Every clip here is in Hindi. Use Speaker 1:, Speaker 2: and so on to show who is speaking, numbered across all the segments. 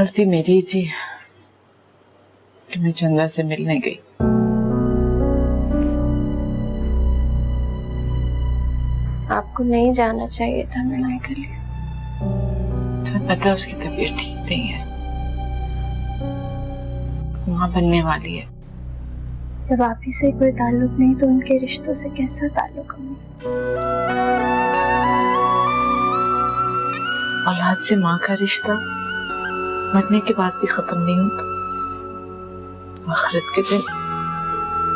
Speaker 1: गलती मेरी ही थी कि मैं चंदा से मिलने गई।
Speaker 2: आपको नहीं जाना चाहिए था मिलने के लिए।
Speaker 1: तुम्हें पता है उसकी तबीयत ठीक नहीं है, मां बनने वाली है।
Speaker 2: जब आप ही से कोई ताल्लुक नहीं तो उनके रिश्तों से कैसा ताल्लुक अम्मी?
Speaker 1: औलाद से माँ का रिश्ता मरने के बाद भी खत्म नहीं होता। आखिरत के दिन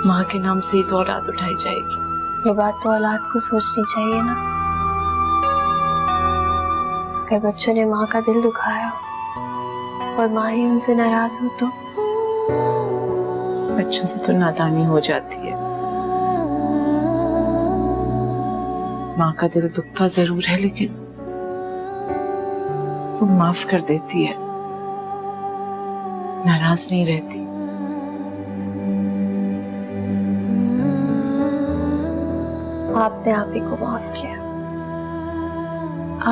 Speaker 1: माँ के नाम से ही तो औलाद उठाई जाएगी।
Speaker 2: ये बात तो औलाद को सोचनी चाहिए ना। अगर बच्चों ने माँ का दिल दुखाया और माँ ही उनसे नाराज हो तो
Speaker 1: बच्चों से तो नादानी हो जाती है। माँ का दिल दुखता जरूर है लेकिन वो माफ कर देती है, नाराज नहीं रहती।
Speaker 2: आपने आप ही को माफ किया,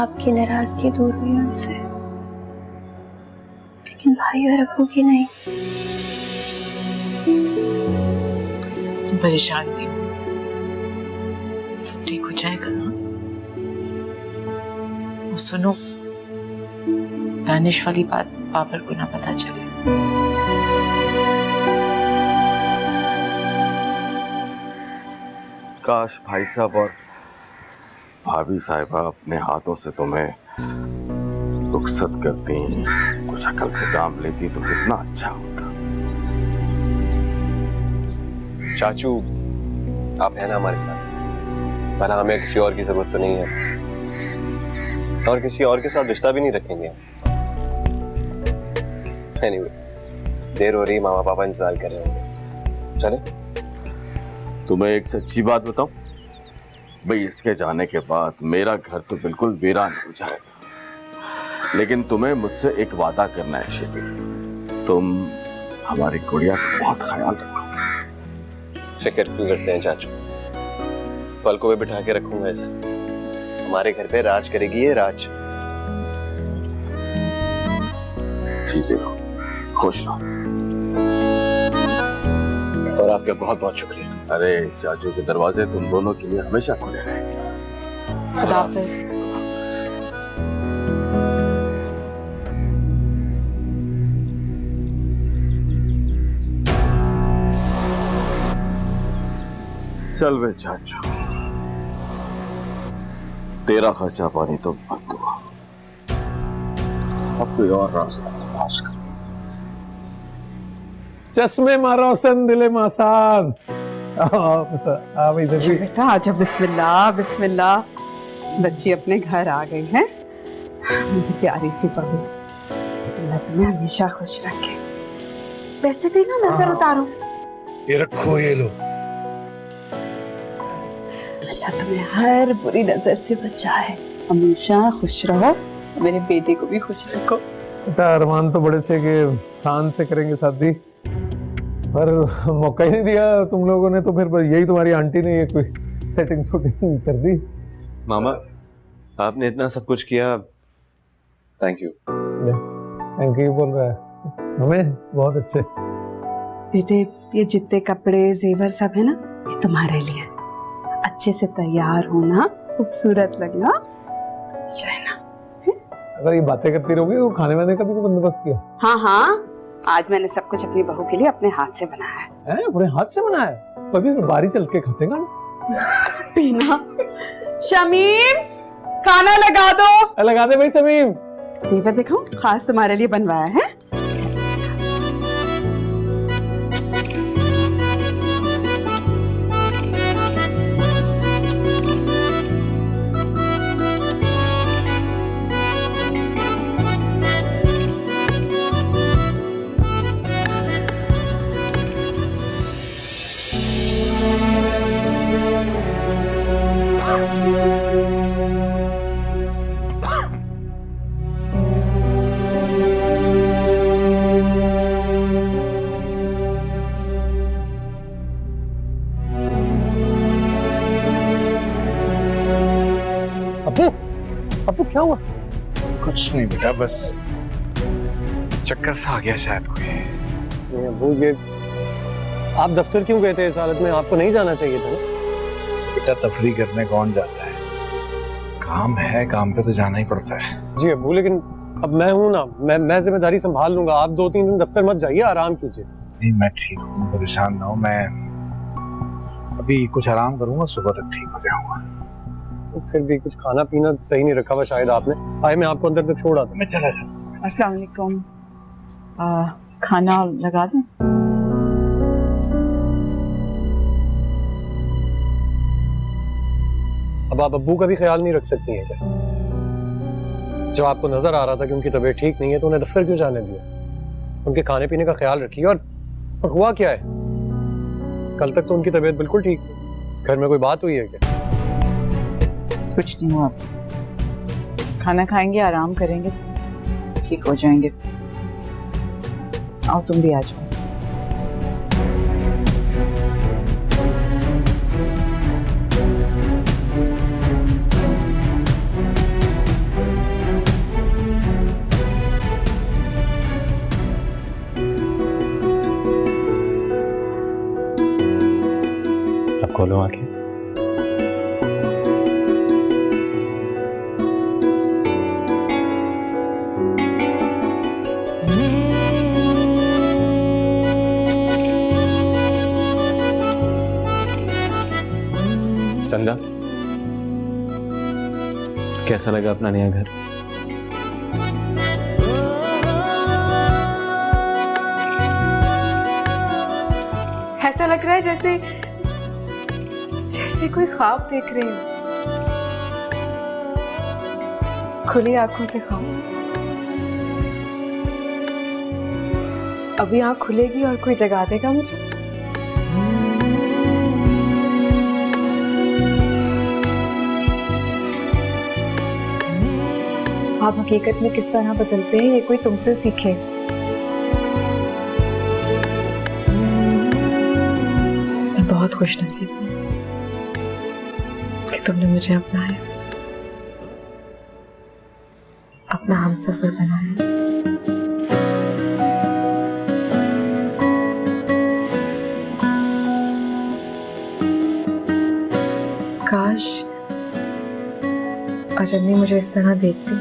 Speaker 2: आपकी नाराजगी दूर हुई उनसे, लेकिन भाई और अब्बू की नहीं।
Speaker 1: तुम परेशान नहीं हो, सब ठीक हो जाएगा ना। और सुनो, दानिश वाली बात बाबर को ना पता चले।
Speaker 3: काश भाई साहब और भाभी साहिबा अपने हाथों से तुम्हें रुखसत करती, कुछ अकल से काम लेती तो कितना अच्छा होता।
Speaker 4: चाचू, आप हैं ना हमारे साथ, वरना हमें किसी और की जरूरत तो नहीं है और किसी और के साथ रिश्ता भी नहीं रखेंगे। Anyway, देर हो रही, मामा पापा इंतजार कर रहे होंगे, चले?
Speaker 3: तुम्हें एक सच्ची बात बताऊं भाई, इसके जाने के बाद मेरा घर तो बिल्कुल वीरान हो जाएगा, लेकिन तुम्हें मुझसे एक वादा करना है शिबी, तुम हमारी गुड़िया का बहुत ख्याल रखोगे।
Speaker 4: फिक्र क्यों करते हैं चाचू, पलकों पे बिठा के रखूंगा इसे, हमारे घर पे राज करेगी ये, राज।
Speaker 3: ठीक है, खुश रहो।
Speaker 4: और आपका बहुत बहुत शुक्रिया।
Speaker 3: अरे चाचू के दरवाजे तुम दोनों के लिए हमेशा खुले रहेंगे।
Speaker 1: खुदा हाफिज।
Speaker 3: चल वे चाचू, तेरा खर्चा पानी तो बंद हुआ, अब कोई और रास्ता तलाश कर।
Speaker 5: चश्मे मारो सन दिले मासान।
Speaker 6: बेटा आजा, बिस्मिल्लाह बिस्मिल्लाह। बच्ची अपने घर आ गई है, मेरी प्यारी सी बहू, अल्लाह तुम्हें हमेशा खुश रखे। पैसे देना, नजर उतारो।
Speaker 5: ये रखो, ये लो।
Speaker 6: अल्लाह तुम्हें हर बुरी नजर से बचाए, हमेशा खुश रहो, मेरे बेटे को भी खुश रखो।
Speaker 5: बेटा अरमान तो बड़े थे कि शान से करेंगे शादी, पर मौका ही नहीं दिया तुम लोगों ने, तो फिर यही तुम्हारी आंटी ने ये कोई सेटिंग शूटिंग कर दी।
Speaker 4: मामा, आपने इतना सब कुछ किया, थैंक यू।
Speaker 5: थैंक यू बोल रहा है, हमें बहुत अच्छे।
Speaker 6: बेटे ये जितने कपड़े जेवर सब है ना, ये तुम्हारे लिए, अच्छे से तैयार होना, खूबसूरत लगना, रहना।
Speaker 5: अगर ये बातें करती रहोगी तो खाने वाने का भी कोई बंदोबस्त किया?
Speaker 6: हाँ हाँ, आज मैंने सब कुछ अपनी बहू के लिए अपने हाथ से बनाया है।
Speaker 5: अपने हाथ से बनाया? कभी बारी चल के खाते ना।
Speaker 6: पीना। शमीम, खाना लगा दो।
Speaker 5: लगा दे भाई शमीम।
Speaker 6: जेवर दिखाऊं, खास तुम्हारे लिए बनवाया है।
Speaker 5: अपू, अपू क्या हुआ?
Speaker 7: कुछ नहीं बेटा, बस चक्कर सा आ गया शायद कोई।
Speaker 4: नहीं अब्बू, ये आप दफ्तर क्यों गए थे इस हालत में? आपको नहीं जाना चाहिए था ना।
Speaker 7: बेटा तफरी करने कौन जाता है? काम है, काम पे तो जाना ही पड़ता है।
Speaker 4: जी अब्बू, लेकिन अब मैं हूं ना, मैं जिम्मेदारी संभाल लूंगा। आप 2-3 दिन दफ्तर मत जाइए, आराम कीजिए।
Speaker 7: नहीं मैं ठीक हूँ, परेशान ना हो। मैं अभी कुछ आराम करूंगा, सुबह तक ठीक हो जाऊंगा।
Speaker 4: तो फिर भी कुछ खाना पीना सही नहीं रखा हुआ शायद आपने। आए मैं आपको अंदर तक छोड़ आता हूं।
Speaker 7: मैं चला जाऊँ।
Speaker 6: अस्सलाम वालेकुम। खाना लगा दूं?
Speaker 4: अब आप अब्बू का भी ख्याल नहीं रख सकती हैं क्या? जब आपको नजर आ रहा था कि उनकी तबीयत ठीक नहीं है तो उन्हें दफ्तर क्यों जाने दिया? उनके खाने पीने का ख्याल रखिए। और हुआ क्या है? कल तक तो उनकी तबीयत बिल्कुल ठीक थी। घर में कोई बात हुई है क्या?
Speaker 6: कुछ नहीं हुआ। खाना खाएंगे, आराम करेंगे, ठीक हो जाएंगे। आओ तुम भी आ जाओ।
Speaker 4: अब खोलो आंखें।
Speaker 8: चंदा, कैसा लगा अपना नया घर?
Speaker 9: ऐसा लग रहा है जैसे कोई ख्वाब देख रही हूँ। खुली आंखों से खाओ। अभी आंख खुलेगी और कोई जगा देगा मुझे। आप हकीकत में किस तरह बदलते हैं ये कोई तुमसे सीखे। मैं बहुत खुशनसीब हूँ कि तुमने मुझे अपनाया, अपना हमसफर बनाया। काश आज अम्मी मुझे इस तरह देखती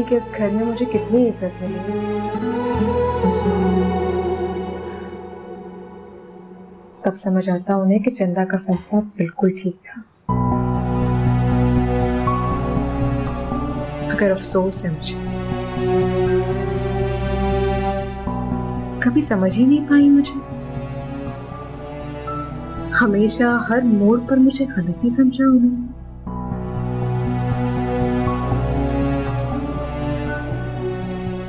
Speaker 9: कि इस घर में मुझे कितनी इज्जत मिली। तब समझ आता उन्हें कि चंदा का फैसला बिल्कुल ठीक था। अगर अफसोस है मुझे, कभी समझ ही नहीं पाई मुझे। हमेशा हर मोड़ पर मुझे गलती समझा उन्होंने।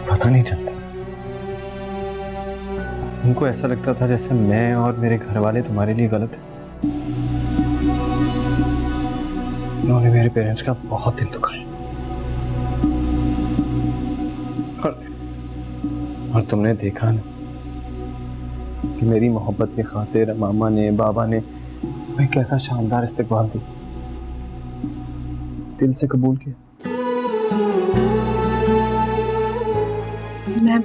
Speaker 8: पता नहीं चलता, उनको ऐसा लगता था जैसे मैं और मेरे घर वाले तुम्हारे लिए गलत हैं। उन्होंने मेरे पेरेंट्स का बहुत दिल दुखाया और तुमने देखा ना कि मेरी मोहब्बत की खातिर मामा ने, बाबा ने तुम्हें कैसा शानदार इस्तकबाल दिया, दिल से कबूल किया।
Speaker 9: मैं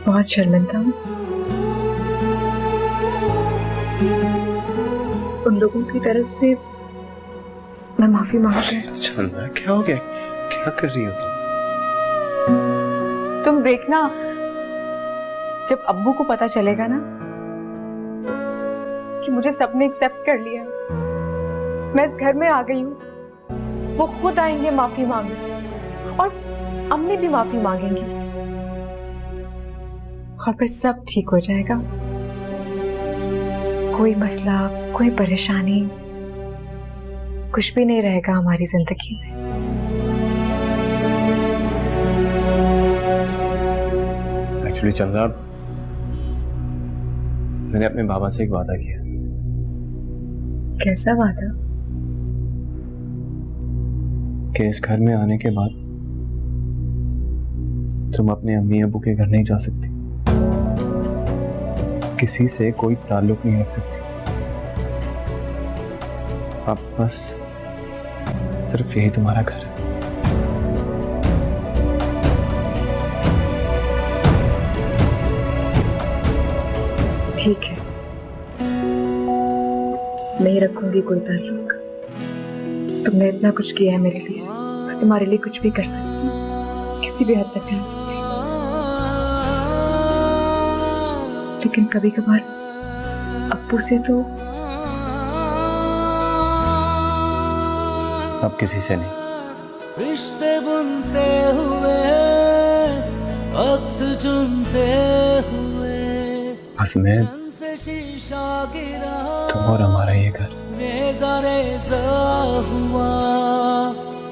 Speaker 9: बहुत शर्मिंदा हूँ। उन लोगों की तरफ से मैं माफी मांगती हूँ।
Speaker 8: चंदा, क्या हो गया? क्या कर रही हो
Speaker 9: तुम देखना, जब अब्बू को पता चलेगा ना कि मुझे सबने एक्सेप्ट कर लिया, मैं इस घर में आ गई हूँ, वो खुद आएंगे माफी मांगने और अम्मी भी माफी मांगेंगी और फिर सब ठीक हो जाएगा। कोई मसला, कोई परेशानी, कुछ भी नहीं रहेगा हमारी जिंदगी में।
Speaker 8: एक्चुअली चंदा, मैंने अपने बाबा से एक वादा किया।
Speaker 9: कैसा वादा?
Speaker 8: कि इस घर में आने के बाद तुम अपने अम्मी अबू के घर नहीं जा सकती, किसी से कोई ताल्लुक नहीं रख सकती। अब बस सिर्फ यही तुम्हारा घर है।
Speaker 9: ठीक है, नहीं रखूंगी कोई ताल्लुक। तुमने इतना कुछ किया है मेरे लिए, मैं तुम्हारे लिए कुछ भी कर सकती हूँ, किसी भी हद तक जा सकती हूँ। लेकिन कभी कभार अप्पू से तो
Speaker 8: अब किसी से नहीं।
Speaker 10: रिश्ते बुनते हुए, अक्स चुनते हुए,
Speaker 8: बस मैं
Speaker 10: से शीशा गिरा,
Speaker 8: तुम और हमारा ये घर।
Speaker 10: नेज़ा हुआ,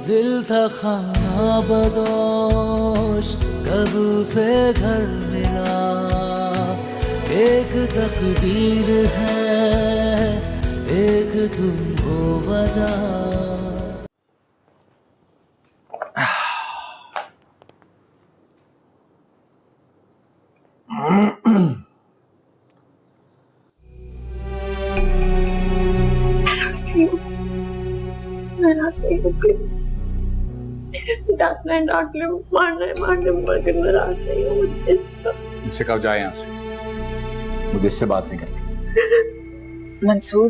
Speaker 10: दिल था खाना बदोश, कब से घर मिला, एक तकदीर है, एक तुम हो वजह।
Speaker 9: नाराज नहीं हो प्लीज। डांटना है डांट ले, मारना है मार ले, मगर नाराज नहीं हो मुझसे।
Speaker 7: इससे कहो जाए यहाँ से, मुझे इससे बात नहीं करनी।
Speaker 1: मंसूर,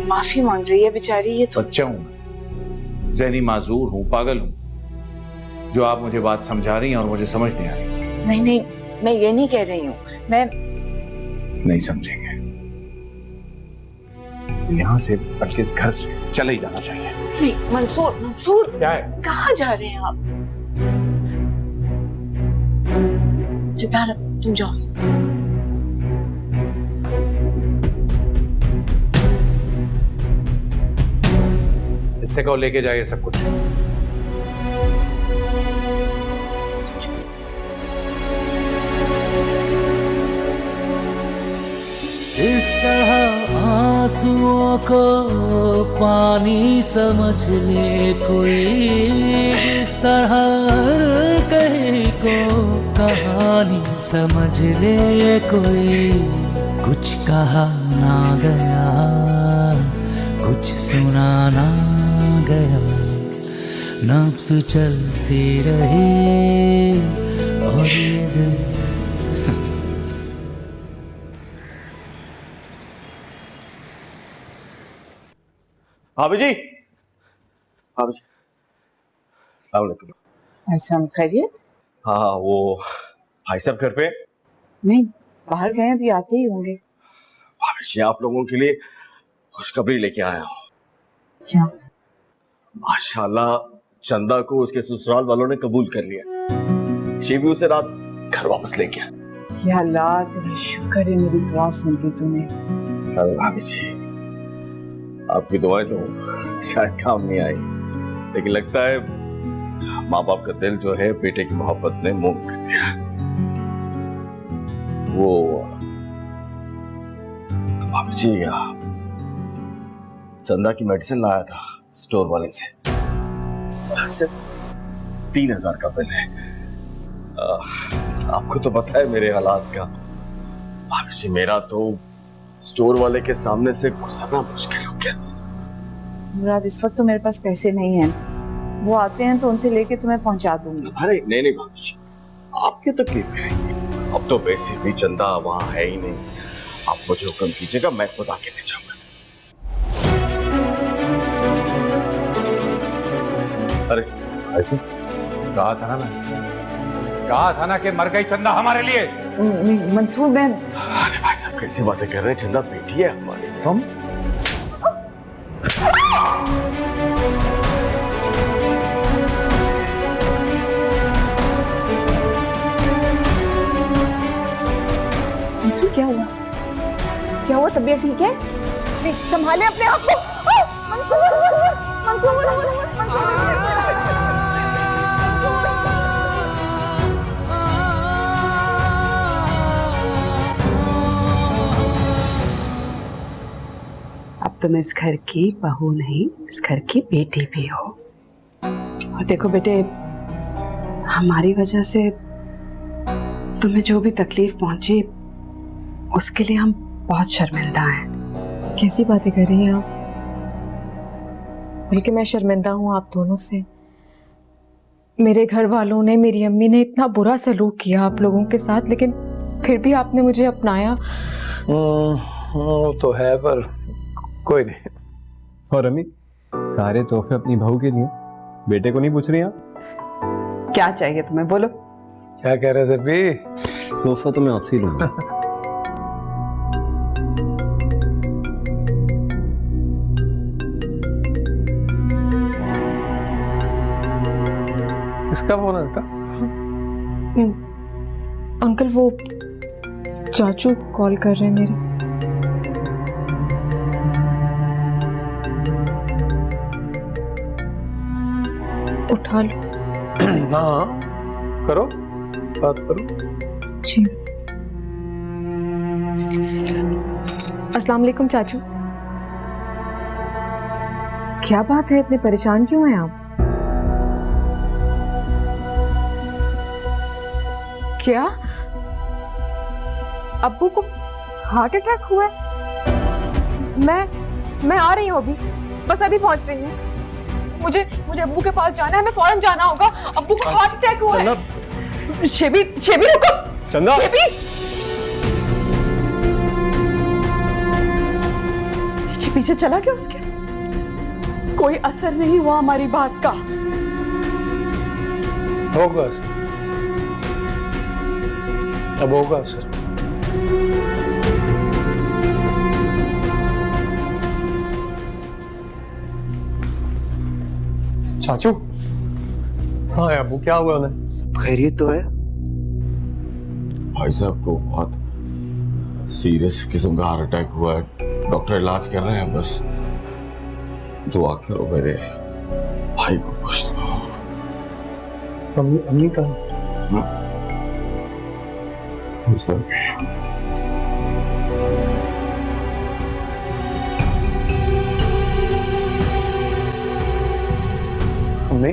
Speaker 1: माफी मांग रही है बेचारी, ये तो
Speaker 7: बच्चा हूं मैं, ज़हनी माजूर हूँ, पागल हूँ। जो आप मुझे बात समझा रही हैं और मुझे समझ नहीं आ रही।
Speaker 1: नहीं नहीं, मैं ये नहीं कह रही हूँ, मैं
Speaker 7: नहीं समझेंगे यहाँ से, बल्कि इस घर से चले ही जाना चाहिए।
Speaker 1: नहीं। मंसूर, मंसूर
Speaker 7: क्या है?
Speaker 1: कहाँ जा रहे हैं आप? सितारा तुम जाओ।
Speaker 7: इससे कहो लेके जाइए सब कुछ।
Speaker 10: इस तरह आंसुओं को पानी समझ ले कोई, इस तरह कहीं को कहानी समझ ले कोई। कुछ कहा ना गया, कुछ सुना ना गया, नब्ज़ चलती रही और ये दिल।
Speaker 3: भाभी जी, भाभी जी, अस्सलाम वालेकुम।
Speaker 1: ऐसा खैरियत?
Speaker 3: हाँ, वो भाई साहब घर पे?
Speaker 1: नहीं, बाहर गए, अभी आते ही होंगे।
Speaker 3: भाभी जी, आप लोगों के लिए खुशखबरी लेके आया हूँ।
Speaker 1: क्या?
Speaker 3: माशाल्लाह, चंदा को उसके ससुराल वालों ने कबूल कर लिया। शिवी उसे रात घर वापस ले गया।
Speaker 1: या अल्लाह, तेरा शुक्र है, मेरी दुआ सुन ली तूने।
Speaker 3: अरे भाभी जी, आपकी दुआएं तो शायद काम नहीं आई, लेकिन लगता है माँ बाप का दिल जो है बेटे की मोहब्बत ने मोम कर दिया। वो भाभी जी, चंदा की मेडिसिन लाया था स्टोर वाले से, सिर्फ 3000 का बिल है। आपको तो पता है मेरे हालात का। भाभी जी, मेरा तो स्टोर वाले के सामने से गुजरना मुश्किल हो गया।
Speaker 1: मुराद, इस वक्त तो मेरे पास पैसे नहीं हैं, वो आते हैं तो उनसे लेके तुम्हें पहुंचा दूंगी।
Speaker 3: अरे नहीं नहीं भाभी जी, आप क्यों तकलीफ करेंगे? अब तो वैसे भी चंदा वहाँ है ही नहीं। आप मुझे हुक्म कीजिएगा, मैं खुद आके ले जाऊंगा। अरे ऐसे
Speaker 7: कहा था ना मैं, कहा था ना कि मर गई चंदा हमारे लिए।
Speaker 1: मंसूर, मैं
Speaker 3: अरे भाई साहब, कैसी बातें कर रहे हैं? चंदा बेटी है हमारी।
Speaker 7: तुम
Speaker 1: मंसूर, क्या हुआ? क्या हुआ? तबीयत ठीक है? संभाले अपने आप को। मंसूर, मंसूर, मंसूर,
Speaker 6: अब तुम इस घर की बहू नहीं, इस घर की बेटी भी हो। और देखो बेटे, हमारी वजह से तुम्हें जो भी तकलीफ पहुंची, उसके लिए हम बहुत शर्मिंदा हैं।
Speaker 9: कैसी बातें कर रही हैं आप? बल्कि मैं शर्मिंदा हूँ आप दोनों से। मेरे घर वालों ने, मेरी अम्मी ने इतना बुरा सलूक किया आप लोगों के साथ, लेकिन फिर भी आपने मुझे अपनाया।
Speaker 5: वो तो है, पर कोई नहीं।
Speaker 8: और अम्मी, सारे तोहफे अपनी बहू के लिए, बेटे को नहीं पूछ रही आप?
Speaker 6: क्या चाहिए तुम्हें, बोलो।
Speaker 5: क्या कह रहे सर भी?
Speaker 8: तोहफा तो मैं आपसे ही लूंगा।
Speaker 5: किसका फोन है?
Speaker 9: अंकल वो चाचू कॉल कर रहे हैं मेरे। उठा लो।
Speaker 5: हाँ करो, बात करो।
Speaker 9: जी। अस्सलाम वालेकुम चाचू। क्या बात है, इतने परेशान क्यों हैं आप? क्या अब्बू को हार्ट अटैक हुआ है? मैं आ रही हूँ अभी, बस अभी पहुंच रही हूँ। मुझे अब्बू के पास जाना है, हमें फौरन जाना होगा। अब्बू को हार्ट अटैक हुआ है। शेबी रुको।
Speaker 4: चंदा,
Speaker 9: शेबी पीछे चला गया उसके। कोई असर नहीं हुआ हमारी बात का।
Speaker 5: होगा सर, अब होगा सर।
Speaker 4: चाचू, हाँ अबू, क्या हुआ उन्हें?
Speaker 11: खैरियत तो है?
Speaker 3: भाई साहब को बहुत सीरियस किस्म का हार्ट अटैक हुआ है, डॉक्टर इलाज कर रहे हैं। बस दुआ करो मेरे भाई को कुछ।
Speaker 4: अम्मी का अम्मी,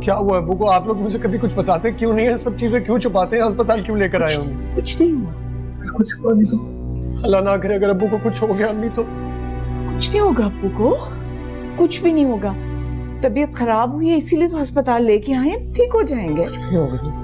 Speaker 4: क्या हुआ अबू को? आप लोग मुझे कभी कुछ बताते क्यों नहीं है? सब चीजें क्यों छुपाते हैं? अस्पताल क्यों लेकर आए होंगे?
Speaker 1: कुछ नहीं हुआ,
Speaker 4: कुछ हुआ नहीं तो अल्लाह ना करे अगर अबू को कुछ हो गया अम्मी तो।
Speaker 1: कुछ नहीं होगा अब्बू को, कुछ भी नहीं होगा। तबीयत खराब हुई है इसीलिए तो अस्पताल लेके आए, ठीक हो जाएंगे।
Speaker 4: कुछ नहीं होगा।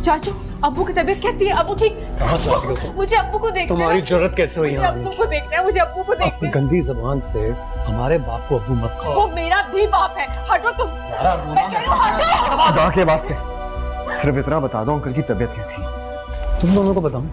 Speaker 9: चाचू अब्बू की तबीयत कैसी है? अब्बू ठीक?
Speaker 4: कहाँ चाहती हो तुम?
Speaker 9: मुझे अब्बू को देखना है।
Speaker 4: तुम्हारी जरूरत कैसे हुई
Speaker 9: मुझे
Speaker 4: यहाँ?
Speaker 9: अब्बू को देखना है, मुझे अब्बू को देखना
Speaker 4: अपनी
Speaker 9: है।
Speaker 4: गंदी जबान से हमारे बाप को अब्बू मत कहो।
Speaker 9: वो मेरा भी बाप है, हटो तुम। मैं कह रही हूँ, हटो।
Speaker 8: खुदा के वास्ते सिर्फ इतना बता दो अंकल की तबीयत कैसी है।
Speaker 4: तुम दोनों को बताऊं?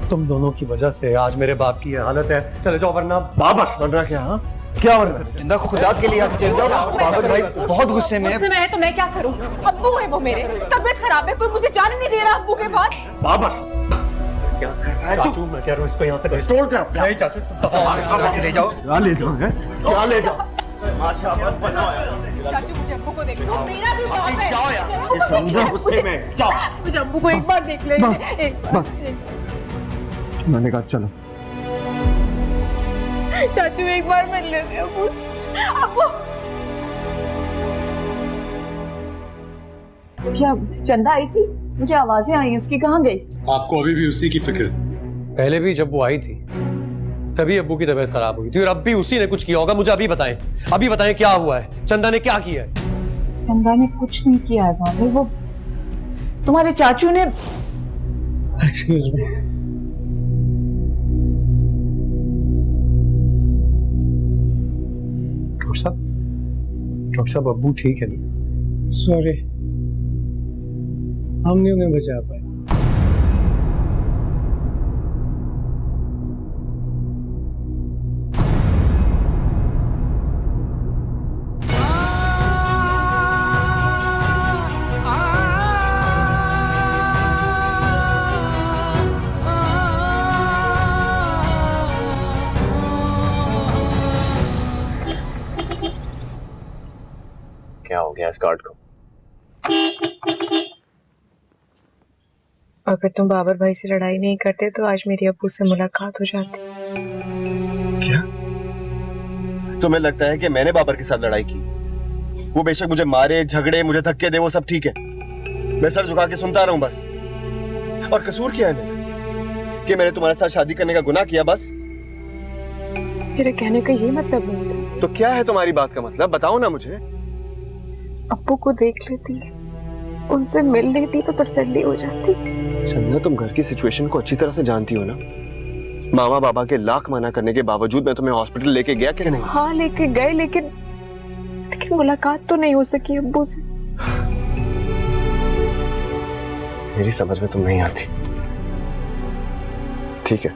Speaker 4: तुम दोनों की वजह से आज मेरे बाप की ये हालत है। चले जाओ वरना।
Speaker 8: बाबर बन रहा क्या? हाँ क्या बन रहा?
Speaker 11: जिंदा खुदा के लिए आप चल जाओ। बाबर भाई बहुत गुस्से में
Speaker 9: गुस्से में है तो मैं क्या करूं? अब्बू है वो मेरे, तबीयत खराब है, कोई मुझे जाने नहीं दे रहा अब्बू के पास।
Speaker 8: बाबर
Speaker 4: क्या कर रहा है चाचू? मैं कह रहा हूँ इसको यहाँ से भेज
Speaker 8: तोड़ कर।
Speaker 4: नहीं चाचू,
Speaker 8: ले जाओ। क्या ले जाओ? क्या ले जाओ?
Speaker 9: चाचू मुझे अब्बू को देखना, वो मेरा भी बाप है।
Speaker 8: जाओ यार, गुस्से में जाओ।
Speaker 9: मुझे अब्बू को एक बार देख लेंगे।
Speaker 8: बस मैंने कहा चलो।
Speaker 9: चाचू एक बार मिल लेते हैं अब्बू।
Speaker 1: क्या चंदा आई थी? मुझे आवाजें आई, उसकी कहाँ गई?
Speaker 4: आपको अभी भी उसी की फिक्र? पहले भी जब वो आई थी तभी अब्बू की तबीयत खराब हुई थी और अब भी उसी ने कुछ किया होगा। मुझे अभी बताएं क्या हुआ है? चंदा ने क्या किया है?
Speaker 1: चंदा ने कुछ नहीं किया है बाबू, वो तुम्हारे चाचू ने।
Speaker 4: Excuse me. डॉक्टर साहब अब्बू ठीक है ना?
Speaker 5: सॉरी, हम नहीं उन्हें बचा पाए।
Speaker 8: क्या हो गया इस कार्ड को?
Speaker 2: अगर तुम बाबर भाई से लड़ाई नहीं करते तो आज मेरी अब्बू से मुलाकात हो जाती।
Speaker 8: क्या तुम्हें लगता है कि मैंने बाबर के साथ लड़ाई की? वो बेशक मुझे मारे, झगड़े, मुझे धक्के दे, वो सब ठीक है। मैं सर झुका के सुनता रहूं बस। और कसूर क्या है मेरा
Speaker 11: कि मैंने तुम्हारे साथ शादी करने का गुनाह किया बस?
Speaker 9: मेरे कहने का ये मतलब नहीं था।
Speaker 11: तो क्या है तुम्हारी बात का मतलब? बताओ ना मुझे।
Speaker 9: अब्बू को देख लेती, उनसे मिल लेती तो तसल्ली हो जाती।
Speaker 11: शबनम, तुम घर की सिचुएशन को अच्छी तरह से जानती हो ना। मामा बाबा के लाख मना करने के बावजूद मैं तुम्हें हॉस्पिटल लेके गया कि नहीं?
Speaker 9: हाँ लेके गए, लेकिन मुलाकात तो नहीं हो सकी अब्बू से।
Speaker 11: मेरी समझ में तुम नहीं आती। ठीक है,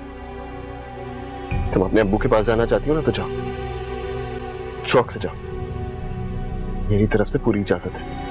Speaker 11: तुम अपने अब्बू के पास जाना चाहती हो ना, तो जाओ, शौक से जाओ। मेरी तरफ से पूरी इजाजत है।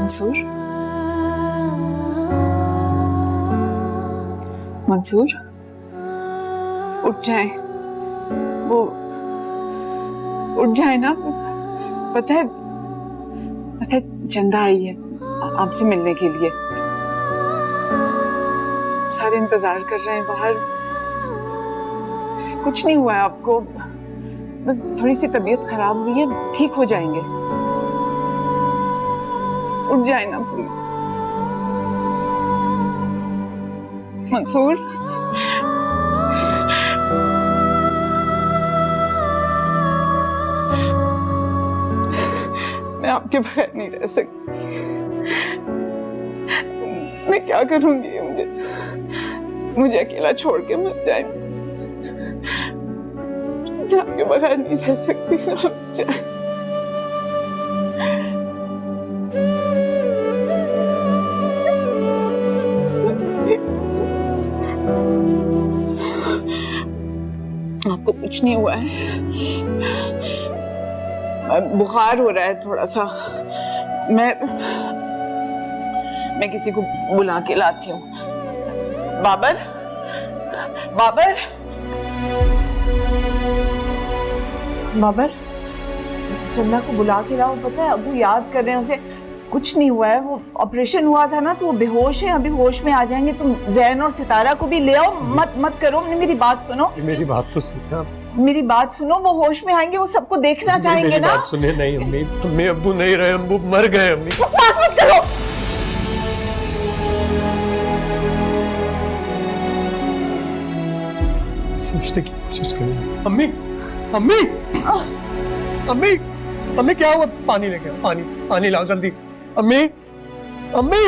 Speaker 6: मंसूर, मंसूर, उठ जाए, वो उठ जाए ना। पता है चंदा आई है आपसे मिलने के लिए। सारे इंतजार कर रहे हैं बाहर। कुछ नहीं हुआ है आपको, बस थोड़ी सी तबीयत खराब हुई है, ठीक हो जाएंगे। उठ जाए ना प्लीज मंसूर। मैं आपके बगैर नहीं रह सकती। मैं क्या करूंगी? मुझे अकेला छोड़ के मत जाए। मैं आपके बगैर नहीं रह सकती ना। आपको कुछ नहीं हुआ है? बुखार हो रहा है थोड़ा सा। मैं किसी को बुला के लाती हूँ। बाबर, बाबर, बाबर, चंदा को बुला के लाओ। पता है अबू याद कर रहे हैं उसे। कुछ नहीं हुआ है, वो ऑपरेशन हुआ था ना, तो वो बेहोश है, अभी होश में आ जाएंगे। तुम जैन और सितारा को भी ले आओ। मत करो, मेरी बात सुनो।
Speaker 4: मेरी बात तो सुनो,
Speaker 6: मेरी बात सुनो। वो होश में आएंगे, वो सबको देखना चाहेंगे
Speaker 4: मेरी
Speaker 6: ना।
Speaker 4: बात सुने। नहीं अम्मी, अम्मी अब्बू नहीं रहे, अब्बू मर गए। अम्मी
Speaker 6: बकवास मत करो।
Speaker 4: सोचने की कोशिश करो। अम्मी, अम्मी, अम्मी, अम्मी क्या हुआ? पानी लेके आओ, पानी लाओ जल्दी। अम्मी, अम्मी,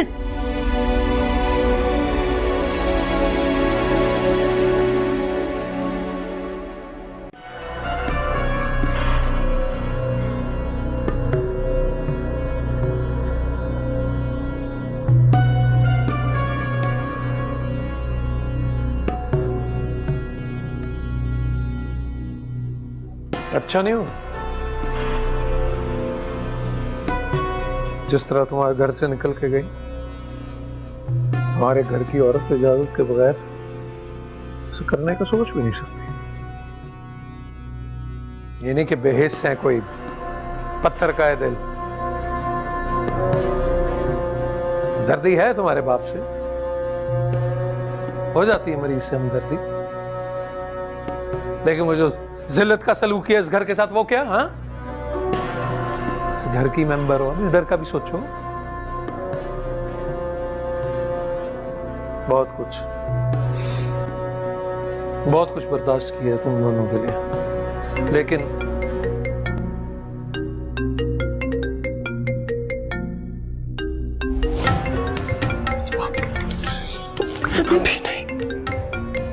Speaker 4: अच्छा नहीं हो? जिस तरह तुम्हारे घर से निकल के गई, हमारे घर की औरत इजाजत के बगैर उसे करने का सोच भी नहीं सकती। ये नहीं कि बेहिस है, कोई पत्थर का है दिल। दर्दी है तुम्हारे बाप से, हो जाती है मरीज से हमदर्दी, लेकिन वो जो जिल्लत का सलूक है इस घर के साथ, वो क्या? हाँ, घर की मेंबर हो, इधर का भी सोचो। बहुत कुछ बर्दाश्त किया है तुम दोनों के लिए, लेकिन
Speaker 11: अभी नहीं।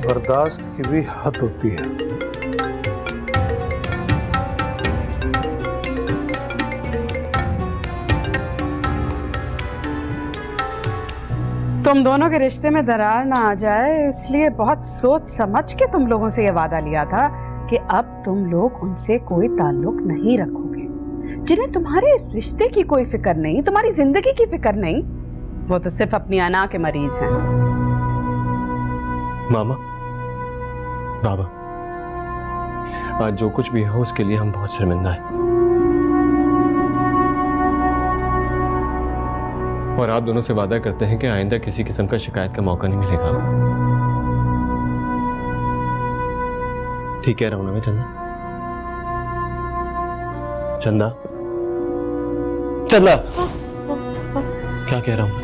Speaker 4: बर्दाश्त की भी हद होती है।
Speaker 6: तुम दोनों के रिश्ते में दरार ना आ जाए इसलिए बहुत सोच समझ के तुम लोगों से ये वादा लिया था कि अब तुम लोग उनसे कोई ताल्लुक नहीं रखोगे। जिन्हें तुम्हारे रिश्ते की कोई फिक्र नहीं, तुम्हारी जिंदगी की फिक्र नहीं, वो तो सिर्फ अपनी अना के मरीज हैं।
Speaker 8: मामा, बाबा, आज जो कुछ भी हो उसके लिए हम बहुत शर्मिंदा हैं और आप दोनों से वादा करते हैं कि आइंदा किसी किस्म का शिकायत का मौका नहीं मिलेगा। ठीक कह रहा हूं ना मैं चंदा? चंदा, चंदा, क्या कह रहा हूं?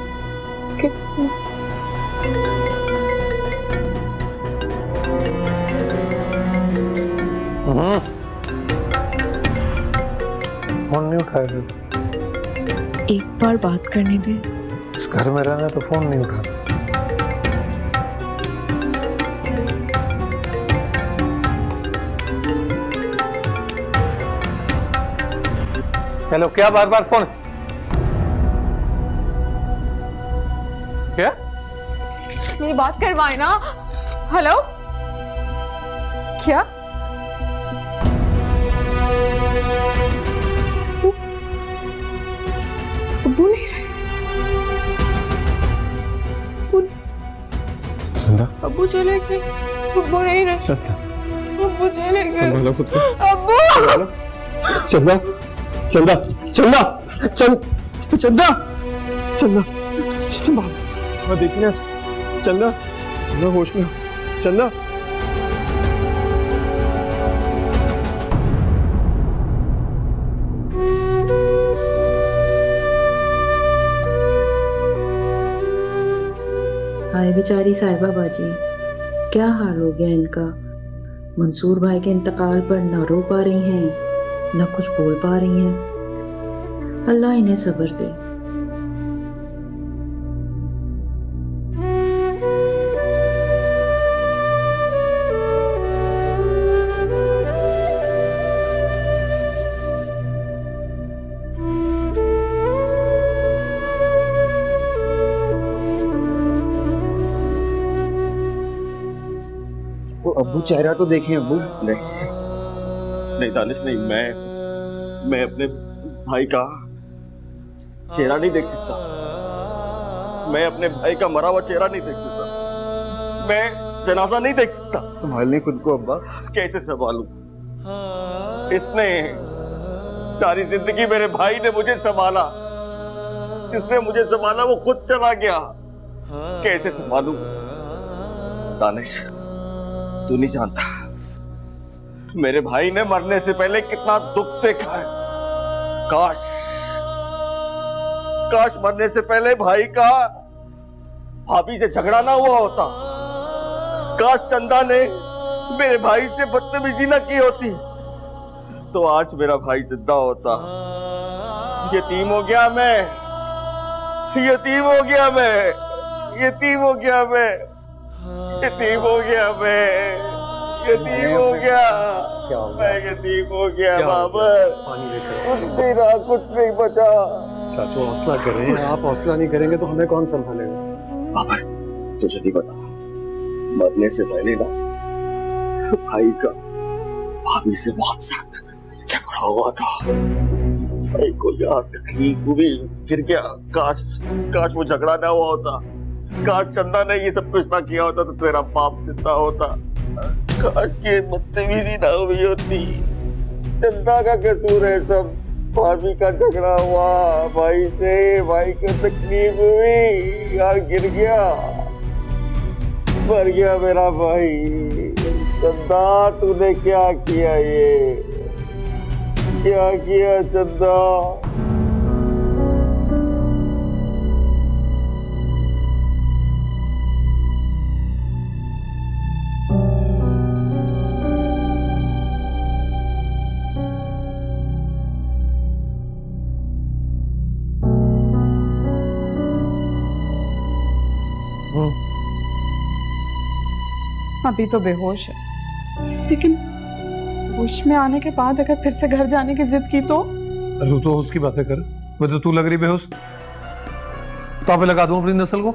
Speaker 4: फोन नहीं उठाया?
Speaker 1: एक बार बात करने दे।
Speaker 4: इस घर में रहना तो फोन नहीं उठाना। हेलो, क्या बार बार फोन? क्या?
Speaker 9: मेरी बात करवाए ना। हेलो, क्या? अब्बू नहीं रहे।
Speaker 8: चंदा,
Speaker 9: अब्बू चले गए। अब्बू नहीं रहे।
Speaker 8: चंदा,
Speaker 9: अब्बू चले गए।
Speaker 8: संभालो खुद को।
Speaker 9: अब्बू।
Speaker 11: चंदा, चंदा, चंदा, चंदा, चंदा, चंदा, चंदा, देखिए चंदा, चंदा होश में, चंदा।
Speaker 12: हाय बेचारी साहिबा बाजी, क्या हाल हो गया इनका। मंसूर भाई के इंतकाल पर न रो पा रही हैं, न कुछ बोल पा रही हैं। अल्लाह इन्हें सब्र दे।
Speaker 11: वो अब्बू चेहरा तो देखें अब्बू।
Speaker 3: नहीं दानिश नहीं, मैं अपने भाई का चेहरा नहीं देख सकता। मैं अपने भाई का मरा हुआ चेहरा नहीं देख सकता। मैं जनाजा नहीं देख सकता।
Speaker 11: संभालने खुद को अब्बा।
Speaker 3: कैसे संभालूं? इसने सारी जिंदगी मेरे भाई ने मुझे संभाला। जिसने मुझे संभाला वो खुद चला गया। कैसे संभालूं? दानिश, तू नहीं जानता मेरे भाई ने मरने से पहले कितना दुख देखा है। काश मरने से पहले भाई का भाभी से झगड़ा ना हुआ होता। काश चंदा ने मेरे भाई से बदतमीजी ना की होती तो आज मेरा भाई जिंदा होता। यतीम हो गया मैं, यतीम हो गया मैं, यतीम हो गया मैं, यतीम हो गया मैं, यतीम हो गया।
Speaker 4: क्या हो गया?
Speaker 3: मैं यतीम हो गया बाबर।
Speaker 4: पानी लेकर
Speaker 3: कुछ नहीं रहा, कुछ नहीं बचा।
Speaker 4: चाचू हौसला करें, आप हौसला नहीं करेंगे तो हमें कौन संभालेगा?
Speaker 3: बाबर, तुझे नहीं पता, मरने से पहले ना भाई का भाभी से बहुत सख्त झगड़ा हुआ था। भाई को यहाँ तकलीफ हुई, गिर गया। काश वो झगड़ा ना हुआ होता। काश चंदा ने ये सब कुछ ना किया होता तो तेरा बाप जिंदा होता। काश ये बदतमीजी ना हुई होती। चंदा का कसूर है सब। भाभी का झगड़ा हुआ भाई से, भाई को तकलीफ हुई, यार गिर गया, मर गया मेरा भाई। चंदा तूने क्या किया? ये क्या किया चंदा?
Speaker 6: अभी तो बेहोश है, लेकिन होश में आने के बाद अगर फिर से घर जाने की जिद की तो?
Speaker 5: तू तो उसकी बातें कर, मुझे तो तू लग रही बेहोश। तापे लगा दूं अपनी नस्ल को।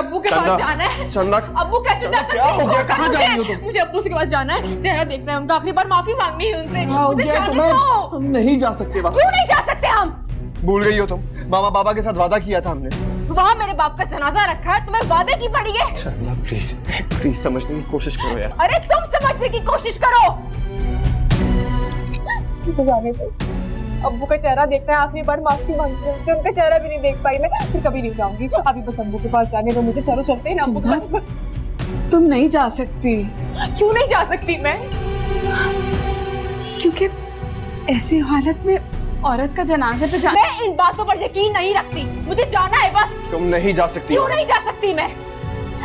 Speaker 9: अब्बू के पास जाना है।
Speaker 11: चंदा,
Speaker 9: अब्बू कैसे जा सकते
Speaker 11: क्या हो गया? कहाँ जा रही हो तुम?
Speaker 9: मुझे अब्बू के पास जाना है, चेहरा देखना है उनका, आखिरी बार माफी मांगनी है उनसे।
Speaker 11: क्या हो
Speaker 9: मुझे
Speaker 11: गया
Speaker 9: जाने
Speaker 11: तुम्हें?
Speaker 9: दो।
Speaker 11: हम नहीं जा सकते वहाँ।
Speaker 9: क्यों नहीं जा सकते हम?
Speaker 11: भूल गई हो तुम? मामा बाबा के साथ वादा किया था हमने।
Speaker 9: वहाँ मेरे बाप का जनाजा रखा है, तुम्हें वादे की पड़ी है।
Speaker 11: चंदा प्लीज प्लीज समझने की कोशिश करो यार।
Speaker 9: अरे तुम समझने की कोशिश करो। मुझे जाने दो, अब्बू का चेहरा देखना है, आखिरी बार माफी मांगती हूँ। उनका चेहरा भी नहीं देख पाई मैं, फिर कभी नहीं जाऊंगी। अभी बस अब्बू के पास जाने दो मुझे। चलो चलते हैं ना अब्बू के पास।
Speaker 6: तुम नहीं जा सकती।
Speaker 9: क्यों नहीं जा सकती मैं?
Speaker 6: क्योंकि ऐसी हालत में औरत का जनाजे पे जाना।
Speaker 9: मैं इन बातों पर यकीन नहीं रखती, मुझे जाना है बस।
Speaker 11: तुम नहीं जा सकती।
Speaker 9: क्यों नहीं जा सकती मैं?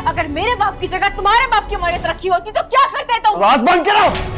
Speaker 9: अगर मेरे बाप की जगह तुम्हारे बाप की मौत रखी होती तो क्या करते तुम?
Speaker 11: आवाज बंद करो।